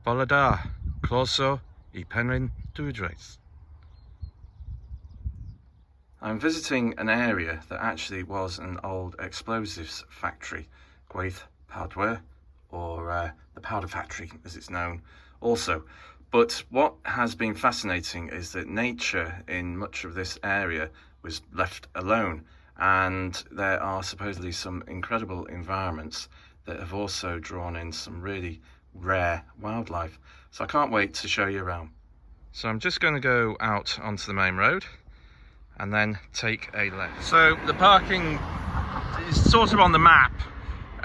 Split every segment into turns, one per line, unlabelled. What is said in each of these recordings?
Powdwr, Closo I Penrhyndeudraeth. I'm visiting an area that actually was an old explosives factory, Gwaith, Powdwr, or the powder factory as it's known also. But what has been fascinating is that nature in much of this area was left alone, and there are supposedly some incredible environments that have also drawn in some really rare wildlife. So I can't wait to show you around. So I'm just going to go out onto the main road and then take a left. So the parking is sort of on the map.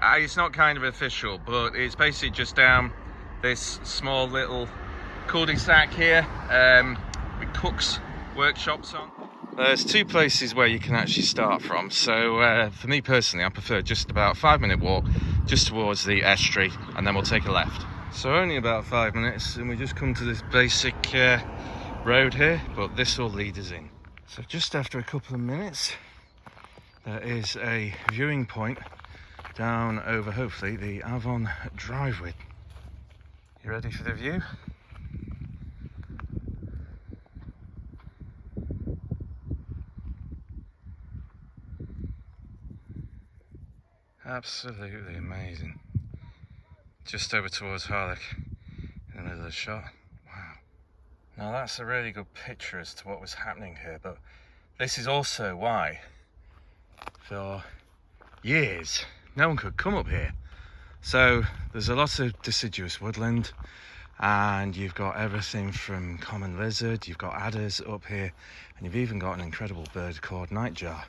It's not kind of official, but it's basically just down this small little cul-de-sac here with Cook's workshops on. There's two places where you can actually start from. So for me personally, I prefer just about a 5-minute walk just towards the estuary, and then we'll take a left. So only about 5 minutes and we just come to this basic road here, but this will lead us in. So just after a couple of minutes, there is a viewing point down over, hopefully, the Avon driveway. You ready for the view? Absolutely amazing. Just over towards Harlech in the middle of the shot. Wow. Now that's a really good picture as to what was happening here, but this is also why for years no one could come up here. So there's a lot of deciduous woodland, and you've got everything from common lizard, you've got adders up here, and you've even got an incredible bird called nightjar,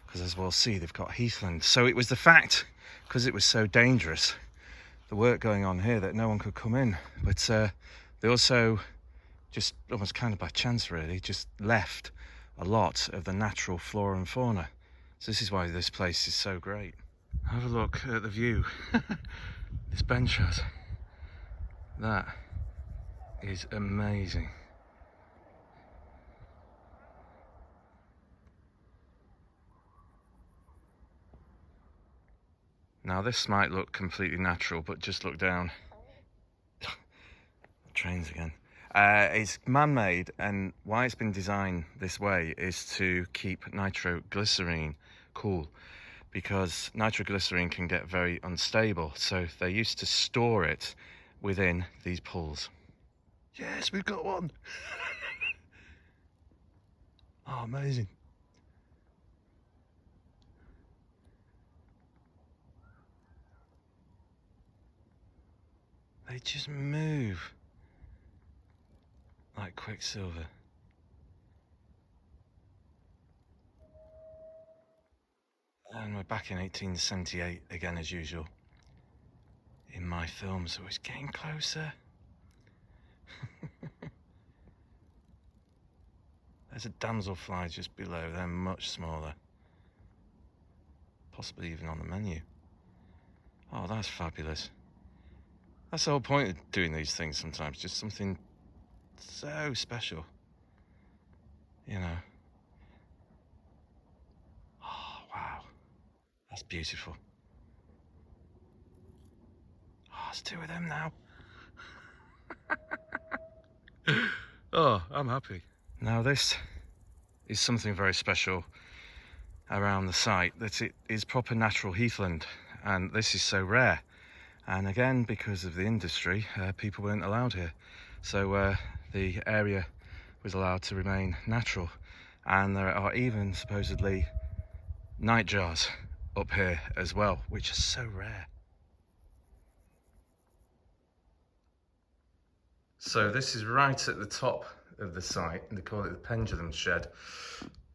because as we'll see they've got heathland. So it was the fact, because it was so dangerous, the work going on here, that no one could come in. But they also, just almost kind of by chance really, just left a lot of the natural flora and fauna. So this is why this place is so great. Have a look at the view. This bench house, that is amazing. Now this might look completely natural, but just look down. Trains again. It's man-made, and why it's been designed this way is to keep nitroglycerine cool, because nitroglycerine can get very unstable, so they used to store it within these pools. Yes, we've got one. Oh, amazing. They just move like quicksilver. And we're back in 1878 again, as usual, in my film, so it's getting closer. There's a damselfly just below, they're much smaller. Possibly even on the menu. Oh, that's fabulous. That's the whole point of doing these things sometimes, just something so special, you know. Oh, wow. That's beautiful. Oh, there's two of them now. Oh, I'm happy. Now this is something very special around the site, that it is proper natural heathland, and this is so rare. And again, because of the industry, people weren't allowed here. So the area was allowed to remain natural. And there are even supposedly nightjars up here as well, which are so rare. So this is right at the top of the site, and they call it the pendulum shed.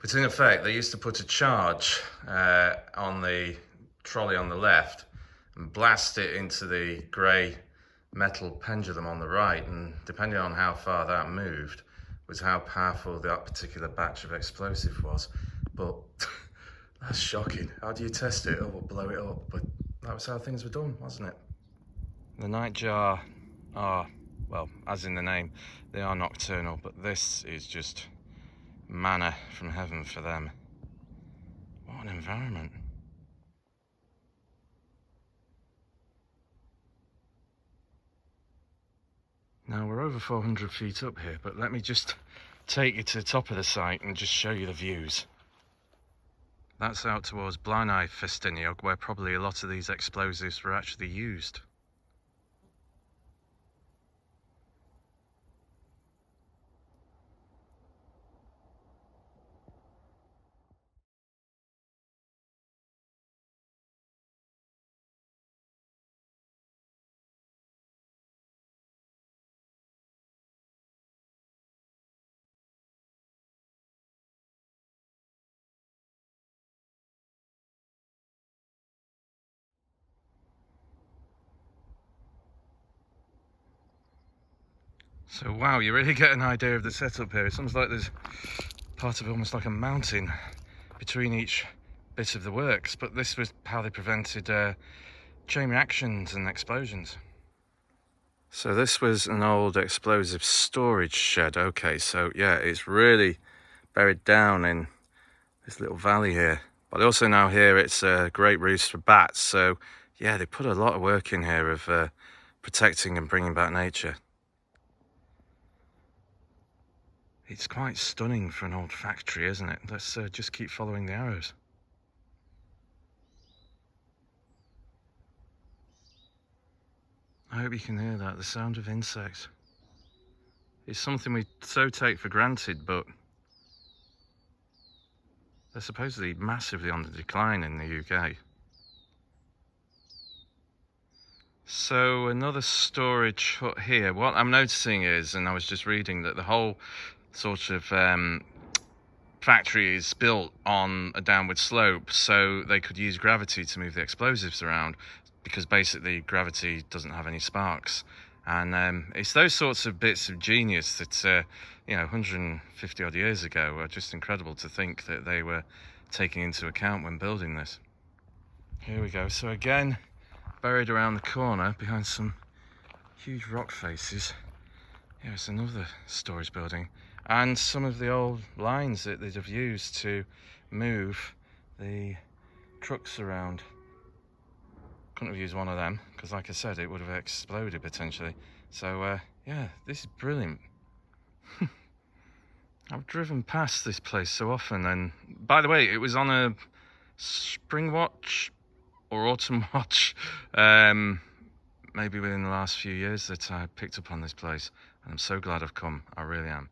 But in effect, they used to put a charge on the trolley on the left and blast it into the grey metal pendulum on the right, and depending on how far that moved was how powerful that particular batch of explosive was. But that's shocking. How do you test it? Oh, we'll blow it up. But that was how things were done, wasn't it? The nightjar are, well, as in the name, they are nocturnal, but this is just manna from heaven for them. What an environment. Now we're over 400 feet up here, but let me just take you to the top of the site and just show you the views. That's out towards Penrhyndeudraeth, where probably a lot of these explosives were actually used. So wow, you really get an idea of the setup here. It sounds like there's part of it almost like a mountain between each bit of the works, but this was how they prevented chain reactions and explosions. So this was an old explosive storage shed. Okay, so yeah, it's really buried down in this little valley here. But also now here it's a great roost for bats. So yeah, they put a lot of work in here of protecting and bringing back nature. It's quite stunning for an old factory, isn't it? Let's just keep following the arrows. I hope you can hear that, the sound of insects. It's something we so take for granted, but they're supposedly massively on the decline in the UK. So another storage hut here. What I'm noticing is, and I was just reading, that the whole sort of factory is built on a downward slope, so they could use gravity to move the explosives around, because basically gravity doesn't have any sparks. And it's those sorts of bits of genius that, you know, 150 odd years ago are just incredible to think that they were taking into account when building this. Here we go. So again, buried around the corner behind some huge rock faces, here's another storage building, and some of the old lines that they'd have used to move the trucks around. Couldn't have used one of them because, like I said, it would have exploded potentially. So yeah, this is brilliant. I've driven past this place so often, and by the way, it was on a spring watch or autumn watch, maybe within the last few years, that I picked up on this place, and I'm so glad I've come. I really am.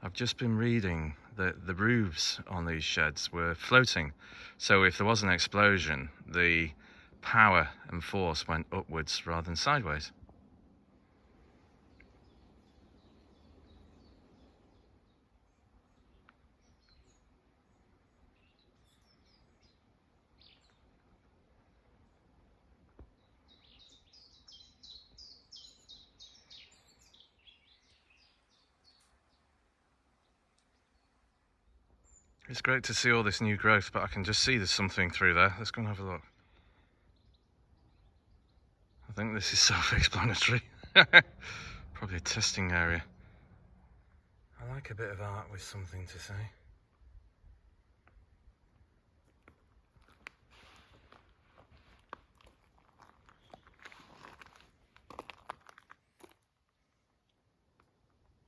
I've just been reading that the roofs on these sheds were floating, so if there was an explosion, the power and force went upwards rather than sideways. It's great to see all this new growth, but I can just see there's something through there. Let's go and have a look. I think this is self-explanatory. Probably a testing area. I like a bit of art with something to say.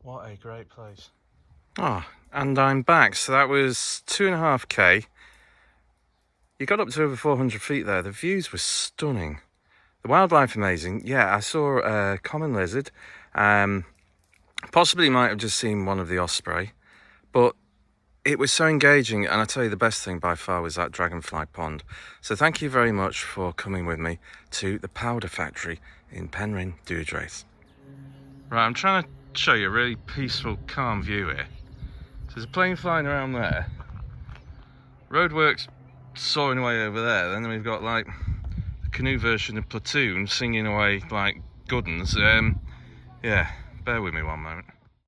What a great place. Ah, and I'm back. So that was 2.5k. You got up to over 400 feet there. The views were stunning. The wildlife amazing. Yeah, I saw a common lizard. Possibly might have just seen one of the osprey, but it was so engaging. And I tell you, the best thing by far was that dragonfly pond. So thank you very much for coming with me to the powder factory in Penrhyndeudraeth. Right, I'm trying to show you a really peaceful, calm view here. So there's a plane flying around there. Roadworks soaring away over there. Then we've got like the canoe version of Platoon singing away like good uns. Yeah, bear with me one moment.